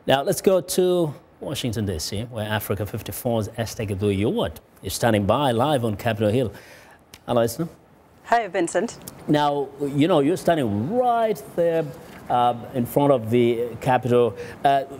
Now let's go to Washington, D.C., where Africa 54's Esther Githui-Ewart is standing by live on Capitol Hill. Hello, Esther. Hi, Vincent. Now, you're standing right there in front of the Capitol.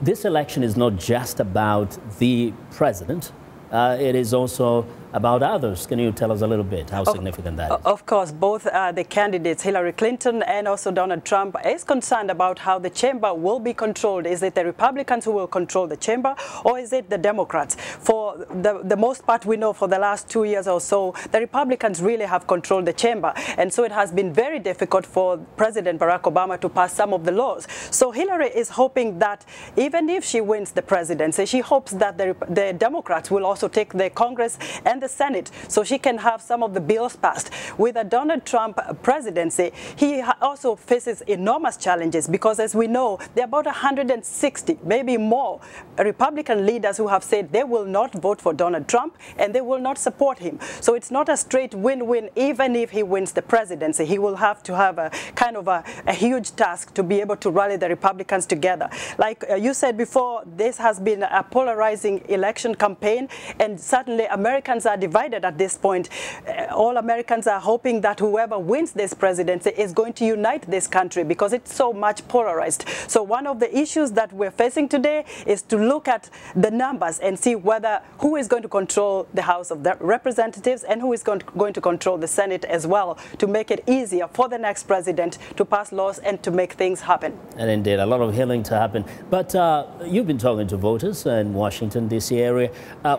This election is not just about the president. It is also about others. Can you tell us a little bit how significant that is? Of course, both the candidates, Hillary Clinton and also Donald Trump, is concerned about how the chamber will be controlled. Is it the Republicans who will control the chamber, or is it the Democrats? For the most part, we know for the last 2 years or so, the Republicans really have controlled the chamber. And so it has been very difficult for President Barack Obama to pass some of the laws. So Hillary is hoping that even if she wins the presidency, she hopes that the Democrats will also take the Congress and the Senate, so she can have some of the bills passed. With a Donald Trump presidency, he also faces enormous challenges because, as we know, there are about 160, maybe more, Republican leaders who have said they will not vote for Donald Trump and they will not support him. So it's not a straight win-win. Even if he wins the presidency, he will have to have a kind of a huge task to be able to rally the Republicans together. Like you said before, this has been a polarizing election campaign, and certainly Americans are divided at this point. All Americans are hoping that whoever wins this presidency is going to unite this country because it's so much polarized. So one of the issues that we're facing today is to look at the numbers and see who is going to control the House of Representatives and who is going to control the Senate as well, to make it easier for the next president to pass laws and to make things happen. And indeed, a lot of healing to happen. But you've been talking to voters in Washington, D.C. area.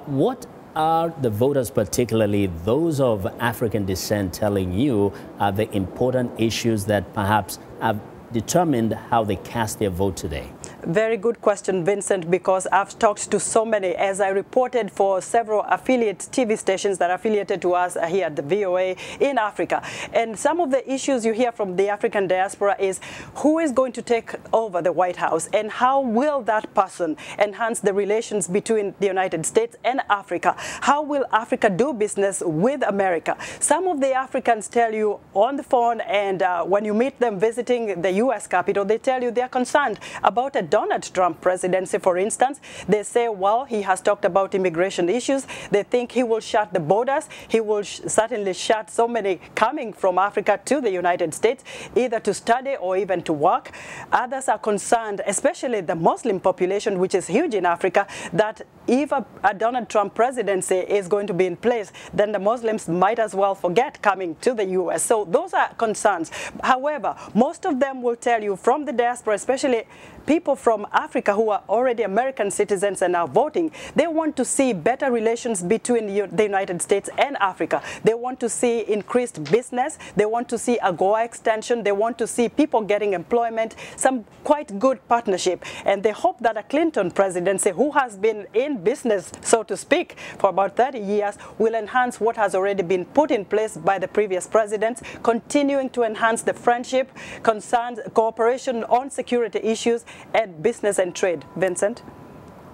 What are the voters, particularly those of African descent, telling you are the important issues that perhaps have determined how they cast their vote today? Very good question, Vincent, because I've talked to so many, as I reported for several affiliate TV stations that are affiliated to us here at the VOA in Africa. And some of the issues you hear from the African diaspora is who is going to take over the White House and how will that person enhance the relations between the United States and Africa? How will Africa do business with America? Some of the Africans tell you on the phone, and when you meet them visiting the U.S. Capitol, they tell you they're concerned about a Donald Trump presidency, for instance. They say, well, he has talked about immigration issues. They think he will shut the borders. He will certainly shut so many coming from Africa to the United States, either to study or even to work. Others are concerned, especially the Muslim population, which is huge in Africa, that if a Donald Trump presidency is going to be in place, then the Muslims might as well forget coming to the U.S. So those are concerns. However, most of them will tell you from the diaspora, especially people from Africa who are already American citizens and are voting, they want to see better relations between the United States and Africa. They want to see increased business. They want to see AGOA extension. They want to see people getting employment, some quite good partnership. And they hope that a Clinton presidency, who has been in business, so to speak, for about 30 years, will enhance what has already been put in place by the previous presidents, continuing to enhance the friendship, concerns, cooperation on security issues, and business and trade. Vincent?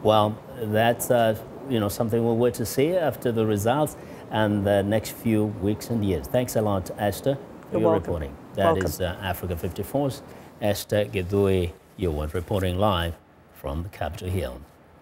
Well, that's something we'll wait to see after the results and the next few weeks and years. Thanks a lot, Esther, for your reporting. That is Africa 54's Esther Githui-Ewart reporting live from the Capitol Hill.